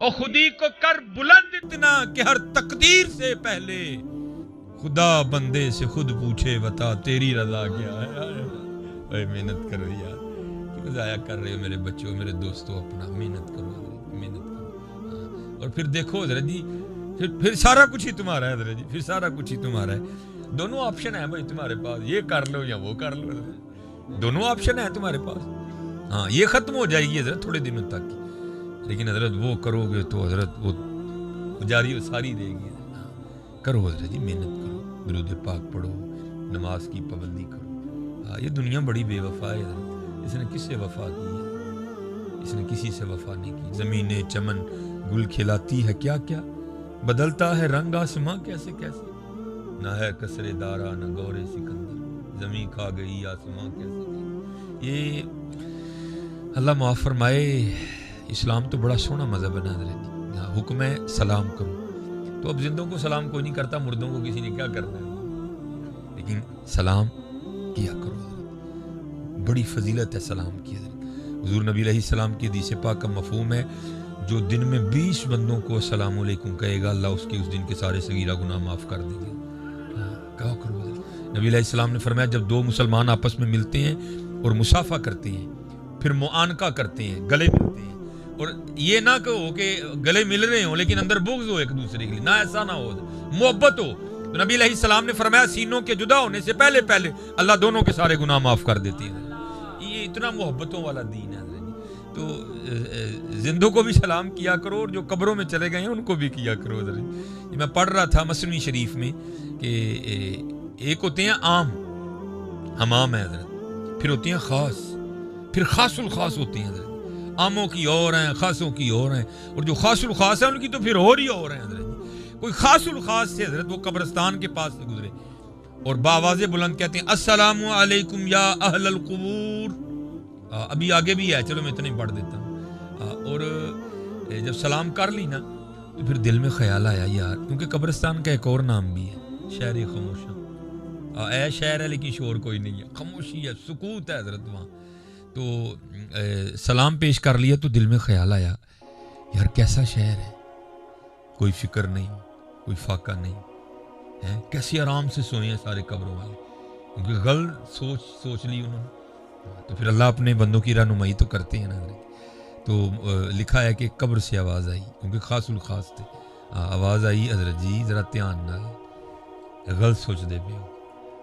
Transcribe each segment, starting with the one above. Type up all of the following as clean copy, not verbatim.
اور خودی کو کر بلند اتنا کہ ہر تقدیر سے پہلے خدا بندے سے خود پوچھے بتا تیری رضا کیا ہے. اے محنت کر رہی یار، کیوں ضائع کر رہے ہو میرے بچوں، میرے دوستوں، اپنا محنت کرو حضرت، محنت کرو. اور پھر دیکھو حضرت جی، پھر سارا کچھ ہی تمہارا ہے حضرت جی، پھر سارا کچھ ہی تمہارا ہے. دونوں آپشن ہیں بھائی تمہارے پاس، یہ کر لو یا وہ کر لو حضرت، دونوں آپشن ہیں تمہارے پاس. ہاں یہ ختم ہو جائے گی حضرت تھوڑے دنوں تک، لیکن حضرت وہ کرو گے تو حضرت وہ جاری و ساری رہے گی. کرو حضرت جی، محنت کرو، درود پاک پڑھو، نماز کی پابندی کرو. یہ دنیا بڑی بے وفا ہے حضرت، اس نے کس سے وفا کی ہے؟ اس نے کسی سے وفا نہیں کی. زمینیں چمن گل کھلاتی ہے کیا کیا، بدلتا ہے رنگ آسماں کیسے کیسے. نہ ہے کسرے دارا نہ گورے سکندر، زمین کھا گئی آسماں کیسے کیسے. یہ اللہ معاف فرمائے، اسلام تو بڑا سونا مذہب ہے نا حضرت. حکم ہے سلام کرو، تو اب زندوں کو سلام کوئی نہیں کرتا، مردوں کو کسی نے کیا کرنا ہے، لیکن سلام کیا کرو حضرت. بڑی فضیلت ہے سلام کی حضرت. حضور نبی علیہ السلام کی حدیث پاک کا مفہوم ہے، جو دن میں 20 بندوں کو السلام علیکم کہے گا، اللہ اس کے اس دن کے سارے صغیرہ گناہ معاف کر دے گا. کہا کرو حضرت. نبی علیہ السلام نے فرمایا جب دو مسلمان آپس میں ملتے ہیں اور مصافحہ کرتے ہیں، پھر معانقہ کرتے ہیں، گلے ملتے ہیں، اور یہ نہ کہو کہ گلے مل رہے ہوں لیکن اندر بغض ہو ایک دوسرے کے لیے، نہ ایسا نہ ہو، محبت ہو. تو نبی علیہ السلام نے فرمایا سینوں کے جدا ہونے سے پہلے پہلے اللہ دونوں کے سارے گناہ معاف کر دیتی ہے. یہ اتنا محبتوں والا دین ہے. تو زندوں کو بھی سلام کیا کرو، اور جو قبروں میں چلے گئے ہیں ان کو بھی کیا کرو. میں پڑھ رہا تھا مثنوی شریف میں کہ ایک ہوتے ہیں عام، ہم عام ہیں حضرت، پھر ہوتے ہیں خاص، پھر خاص الخاص ہوتے ہیں حضرت. عاموں کی اور ہیں، خاصوں کی اور ہیں، اور جو خاص الخاص ہیں ان کی تو پھر اور ہی اور ہیں حضرت. کوئی خاص الخاص سے حضرت وہ قبرستان کے پاس سے گزرے اور باواز بلند کہتے ہیں السلام علیکم یا اہل القبور. ابھی آگے بھی ہے، چلو میں اتنا ہی پڑھ دیتا ہوں. اور جب سلام کر لی نا تو پھر دل میں خیال آیا یار، کیونکہ قبرستان کا ایک اور نام بھی ہے شہر خاموشاں. اے شہر ہے لیکن شور کوئی نہیں ہے، خاموشی ہے، سکوت ہے حضرت وہاں. تو سلام پیش کر لیا تو دل میں خیال آیا یار کیسا شہر ہے، کوئی فکر نہیں، کوئی فاقہ نہیں ہے، کیسے آرام سے سوئے ہیں سارے قبروں والے، کیونکہ غلط سوچ لی انہوں نے. تو پھر اللہ اپنے بندوں کی رہنمائی تو کرتے ہیں نا. تو لکھا ہے کہ قبر سے آواز آئی، کیونکہ خاص الخاص تھے. آواز آئی حضرت جی ذرا دھیان نہ، غلط سوچ دے پہ ہو.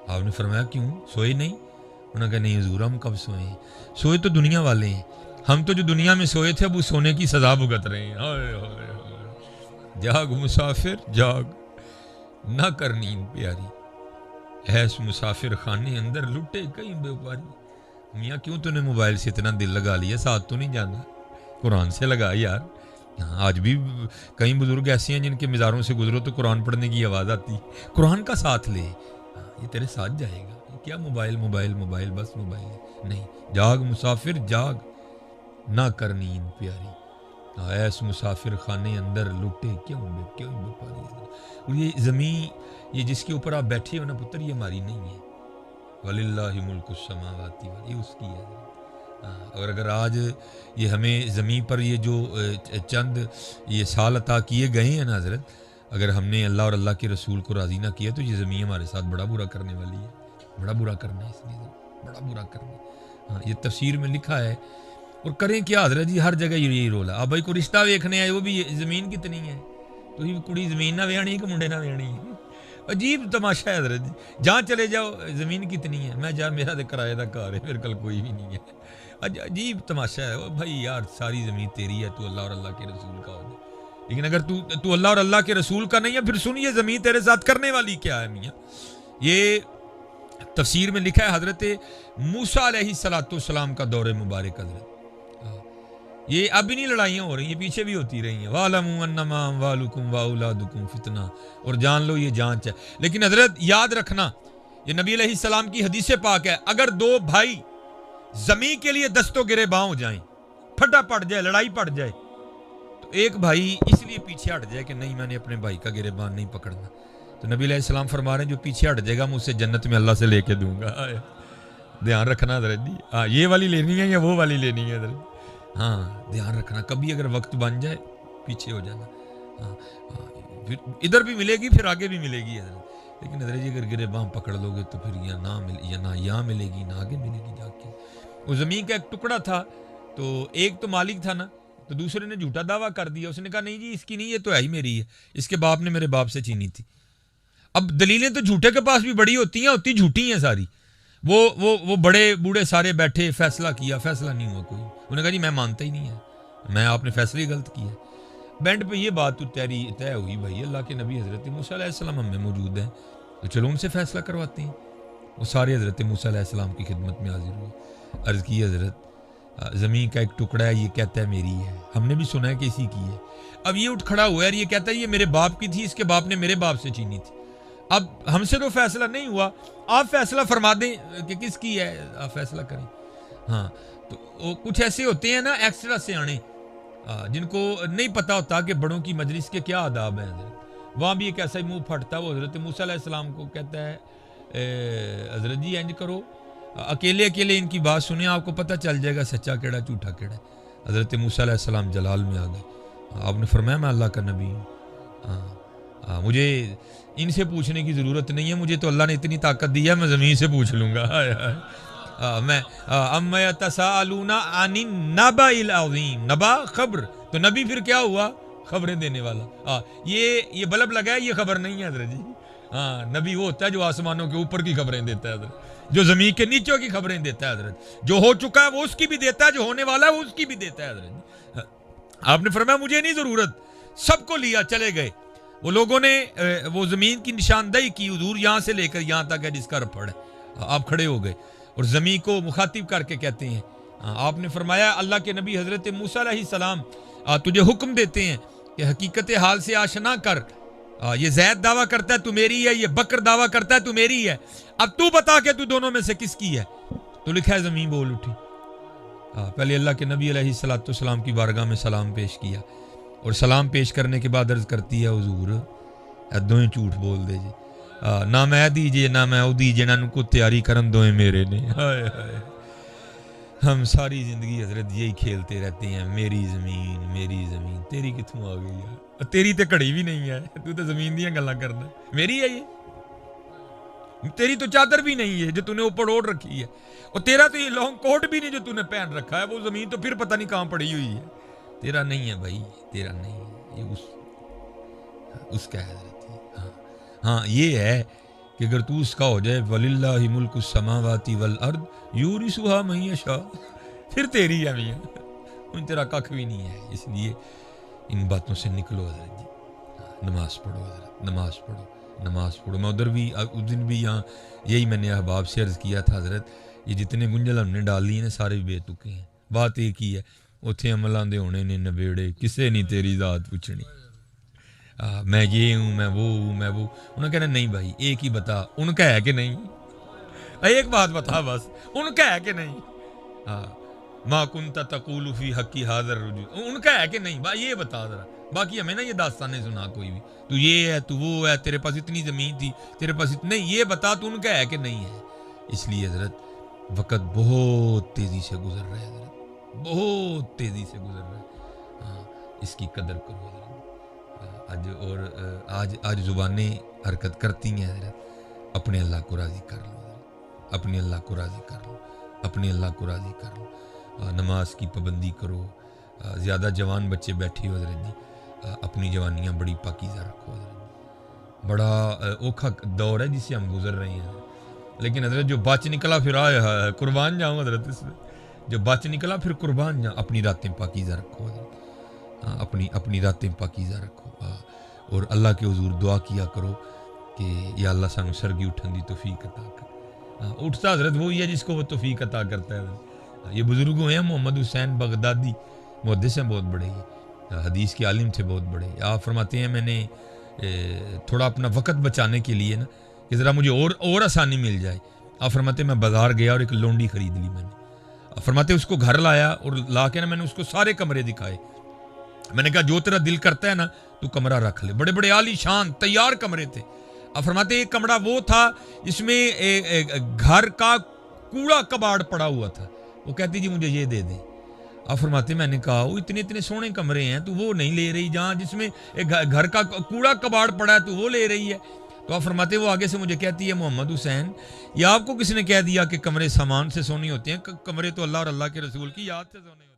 آپ نے فرمایا کیوں، سوئے نہیں؟ انہوں نے کہا نہیں حضور ہم کب سوئے ہیں، سوئے تو دنیا والے ہیں، ہم تو جو دنیا میں سوئے تھے اب وہ سونے کی سزا بھگت رہے ہیں. ہائے ہائے ہائے، جاگ مسافر جاگ، نہ کر نیند پیاری، ایس مسافر خانے اندر لٹے کئی بیوپاری. میاں کیوں تو نے موبائل سے اتنا دل لگا لیا، ساتھ تو نہیں جانا، قرآن سے لگا یار. آج بھی کئی بزرگ ایسے ہیں جن کے مزاروں سے گزرو تو قرآن پڑھنے کی آواز آتی، قرآن کا ساتھ لے، یہ تیرے ساتھ جائے گا. کیا موبائل موبائل موبائل، بس موبائل نہیں. جاگ مسافر جاگ، نہ کر نیند پیاری، ایس مسافر خانے اندر لٹے کیوں بے پاری. اور یہ زمین یہ جس کے اوپر آپ بیٹھے ہو نا پتر، یہ ہماری نہیں ہے. وَلِلَّهِ مُلْكُ السَّمَاوَاتِ وَالْأَرْضِ، یہ اس کی ہے. اور اگر آج یہ ہمیں زمین پر یہ جو چند یہ سال عطا کیے گئے ہیں نا حضرت، اگر ہم نے اللہ اور اللہ کے رسول کو راضی نہ کیا تو یہ زمین ہمارے ساتھ بڑا برا کرنے والی ہے، بڑا برا کرنا ہے، اس لیے بڑا برا کرنا. یہ تفسیر میں لکھا ہے. اور کریں کیا حضرت جی، ہر جگہ یہی رول ہے. آپ بھائی کو رشتہ ویکھنے آئے، وہ بھی زمین کتنی ہے، تو یہ کڑی زمین نہ ویانی کہ منڈے نہ ویانی ہے. عجیب تماشا ہے حضرت جی، جہاں چلے جاؤ زمین کتنی ہے، میں جا میرا کرایہ دا کار ہے، پھر کل کوئی بھی نہیں ہے. عجیب تماشا ہے. بھائی یار ساری زمین تیری ہے، تو اللہ اور اللہ کے رسول کا ہو جائے، لیکن اگر تو اللہ اور اللہ کے رسول کا نہیں ہے، پھر سن یہ زمین تیرے ساتھ کرنے والی کیا ہے میاں. یہ تفسیر میں لکھا ہے حضرت موسیٰ علیہ السلام کا دور مبارک حضرت. یہ اب نہیں لڑائیاں ہو رہی ہیں، پیچھے بھی ہوتی رہی ہیں. وَعْلَمُوا أَنَّمَا أَمْوَالُكُمْ وَأَوْلَادُكُمْ فِتْنَةٌ، اور جان لو یہ جانچ ہے. لیکن حضرت یاد رکھنا، یہ نبی علیہ السلام کی حدیث پاک ہے، اگر دو بھائی زمین کے لیے دستوں گرے باں ہو جائیں، پھٹا پڑ جائے، لڑائی پڑ جائے، تو ایک بھائی اس لیے پیچھے ہٹ جائے کہ نہیں میں نے اپنے بھائی کا گرے باں نہیں پکڑنا، تو نبی علیہ السلام فرما رہے ہیں جو پیچھے ہٹ جائے گا میں اسے جنت میں اللہ سے لے کے دوں گا. دھیان رکھنا حضرت جی. یہ والی لینی ہے یا وہ والی لینی ہے حضرت؟ ہاں دھیان رکھنا، کبھی اگر وقت بن جائے پیچھے ہو جانا. پھر ادھر بھی ملے گی پھر آگے بھی ملے گی حضرت. لیکن حضرت جی اگر گریباں پکڑ لو گے تو پھر یا نہ یہاں ملے گی نہ آگے ملے گی جا کے. وہ زمین کا ایک ٹکڑا تھا تو ایک تو مالک تھا نا, تو دوسرے نے جھوٹا دعویٰ کر دیا. اس نے کہا نہیں جی اس کی نہیں, یہ تو ہے ہی میری ہے, اس کے باپ نے میرے باپ سے چھینی تھی. اب دلیلیں تو جھوٹے کے پاس بھی بڑی ہوتی جھوٹی ہیں ساری. وہ بڑے بوڑھے سارے بیٹھے, فیصلہ کیا, فیصلہ نہیں ہوا کوئی. انہوں نے کہا جی میں مانتا ہی نہیں ہے, میں آپ نے فیصلہ ہی غلط کیا. بینڈ پہ یہ بات تو طے ہوئی بھائی اللہ کے نبی حضرت موسیٰ علیہ السلام ہم میں موجود ہیں تو چلو ان سے فیصلہ کرواتے ہیں. وہ سارے حضرت موسیٰ علیہ السلام کی خدمت میں حاضر ہوئے. عرض کی حضرت زمین کا ایک ٹکڑا ہے, یہ کہتا ہے میری ہے, ہم نے بھی سنا ہے کہ اسی کی ہے. اب یہ اٹھ کھڑا ہوا ہے اور یہ کہتا ہے یہ میرے باپ کی تھی, اس کے باپ نے میرے باپ سے چھینی تھی. اب ہم سے تو فیصلہ نہیں ہوا, آپ فیصلہ فرما دیں کہ کس کی ہے, آپ فیصلہ کریں. ہاں تو کچھ ایسے ہوتے ہیں نا ایکسٹرا سے آنے, جن کو نہیں پتا ہوتا کہ بڑوں کی مجلس کے کیا آداب ہیں. حضرت وہاں بھی ایک ایسا ہی منہ پھٹتا, وہ حضرت موسیٰ علیہ السلام کو کہتا ہے حضرت جی انج کرو, اکیلے ان کی بات سنیں, آپ کو پتہ چل جائے گا سچا کیڑا جھوٹا کیڑا. حضرت موسیٰ علیہ السلام جلال میں آ گئے. آپ نے فرمایا میں اللہ کا نبی ہوں, مجھے ان سے پوچھنے کی ضرورت نہیں ہے, مجھے تو اللہ نے اتنی طاقت دی ہے, میں زمین سے پوچھ لوں گا. میں اما یتساءلون عن النبأ العظیم, نبا خبر, تو نبی پھر کیا ہوا, خبریں دینے والا. یہ بلب لگا ہے, یہ خبر نہیں ہے حضرت جی. نبی وہ ہوتا ہے جو آسمانوں کے اوپر کی خبریں دیتا ہے حضرت, جو زمین کے نیچوں کی خبریں دیتا ہے حضرت, جو ہو چکا ہے وہ اس کی بھی دیتا ہے, جو ہونے والا ہے وہ اس کی بھی دیتا ہے حضرت. آپ نے فرمایا مجھے نہیں ضرورت, سب کو لیا چلے گئے. وہ لوگوں نے وہ زمین کی نشاندہی کی, حضور یہاں سے لے کر یہاں تک ہے جس کا رپڑ ہے. آپ کھڑے ہو گئے اور زمین کو مخاطب کر کے کہتے ہیں, آپ نے فرمایا اللہ کے نبی حضرت موسیٰ علیہ السلام تجھے حکم دیتے ہیں کہ حقیقت حال سے آشنا کر. یہ زید دعویٰ کرتا ہے تو میری ہے, یہ بکر دعویٰ کرتا ہے تو میری ہے, اب تو بتا کہ تو دونوں میں سے کس کی ہے. تو لکھا ہے زمین بول اٹھی. پہلے اللہ کے نبی علیہ السلام کی بارگاہ میں سلام پیش کیا, اور سلام پیش کرنے کے بعد عرض کرتی ہے حضور دوئیں جھوٹ بول دے جی, نہ میں دیجیے نہ میں او دیجیے, نہ کو تیاری کرن دوئیں میرے نے. ہم ساری زندگی حضرت یہی کھیلتے رہتے ہیں, میری زمین تیری کتوں آ گئی ہے, تیری تے کڑی بھی نہیں ہے, تو زمین دیاں گلاں کرنا, میری ہے یہ, تیری تو چادر بھی نہیں ہے جو تو نے اوپر اوڑھ رکھی ہے, اور تیرا تو یہ لانگ کوٹ بھی نہیں جو تو نے پہن رکھا ہے, وہ زمین تو پھر پتہ نہیں کہاں پڑی ہوئی ہے. تیرا نہیں ہے بھائی, تیرا نہیں ہے, یہ اس کا ہے حضرت. ہاں یہ ہے کہ اگر تو اس کا ہو جائے وَلِلَّهِ مُلْكُ السَّمَاوَاتِ وَالْأَرْضِ يُورِثُهَا مَن يَشَاءُ, پھر تیری ہے میاں, ان تیرا ککھ بھی نہیں ہے. اس لیے ان باتوں سے نکلو حضرت جی, نماز پڑھو حضرت, نماز پڑھو. میں ادھر بھی اس دن بھی یہاں یہی میں نے احباب سے عرض کیا تھا حضرت, یہ جتنے گنجل ہم نے ڈال لی ہیں سارے بے تکے ہیں. بات ایک ہی ہے, اتھے عملاں دے ہونے نے نبیڑے, کسے نہیں تیری ذات پوچھنی, میں یہ ہوں میں وہ ہوں میں وہ. انہوں نے کہنا نہیں بھائی ایک ہی بتا, ان کا ہے کہ نہیں, ایک بات بتا بس, ان کا ہے کہ نہیں. ما کنت تقول فی حقی حاضر رجوع, ان کا ہے کہ نہیں بھائی یہ بتا ذرا. باقی ہمیں نا یہ داستانیں سنا کوئی بھی, تو یہ ہے تو وہ ہے, تیرے پاس اتنی زمین تھی, تیرے پاس نہیں, یہ بتا تو ان کا ہے کہ نہیں ہے. اس لیے حضرت وقت بہت تیزی سے گزر رہا ہے حضرت, بہت تیزی سے گزر رہا ہے. اس کی قدر کرو حضرت. آج زبانیں حرکت کرتی ہیں حضرت, اپنے اللہ کو راضی کر لو حضرت, اپنے اللہ کو راضی کر لو, اپنے اللہ کو راضی کر لو. نماز کی پابندی کرو. زیادہ جوان بچے بیٹھے ہو حضرت جی, اپنی جوانیاں بڑی پاکیزہ رکھو حضرت. بڑا اوکھا دور ہے جس سے ہم گزر رہے ہیں, لیکن حضرت جو بچ نکلا پھر آئے قربان جاؤں حضرت, اس میں جو بچ نکلا پھر قربان جاؤں. اپنی راتیں پاکیزہ رکھو حضرت, اپنی راتیں پاکیزہ رکھو, اور اللہ کے حضور دعا کیا کرو کہ یا اللہ سانو سرگی اٹھن دی توفیق عطا کر. اٹھتا حضرت وہی ہے جس کو وہ توفیق عطا کرتا ہے. یہ بزرگوں ہیں, محمد حسین بغدادی محدث ہیں بہت بڑے, حدیث کے عالم تھے بہت بڑے. آپ فرماتے ہیں میں نے تھوڑا اپنا وقت بچانے کے لیے نا کہ ذرا مجھے اور آسانی مل جائے, آپ فرماتے ہیں میں بازار گیا اور ایک لونڈی خرید لی میں نے. آپ فرماتے ہیں اس کو گھر لایا اور لا کے نا میں نے اس کو سارے کمرے دکھائے. میں نے کہا جو تیرا دل کرتا ہے نا تو کمرہ رکھ لے. بڑے بڑے عالی شان تیار کمرے تھے. آپ فرماتے ہیں ایک کمرہ وہ تھا جس میں گھر کا کوڑا کباڑ پڑا ہوا تھا. وہ کہتی جی مجھے یہ دے دیں. آپ فرماتے میں نے کہا وہ اتنے اتنے سونے کمرے ہیں تو وہ نہیں لے رہی، جہاں جس میں ایک گھر کا کوڑا کباڑ پڑا ہے تو وہ لے رہی ہے. تو آپ فرماتے وہ آگے سے مجھے کہتی ہے محمد حسین یہ آپ کو کس نے کہہ دیا کہ کمرے سامان سے سونے ہوتے ہیں؟ کمرے تو اللہ اور اللہ کے رسول کی یاد سے سونے ہوتے ہیں.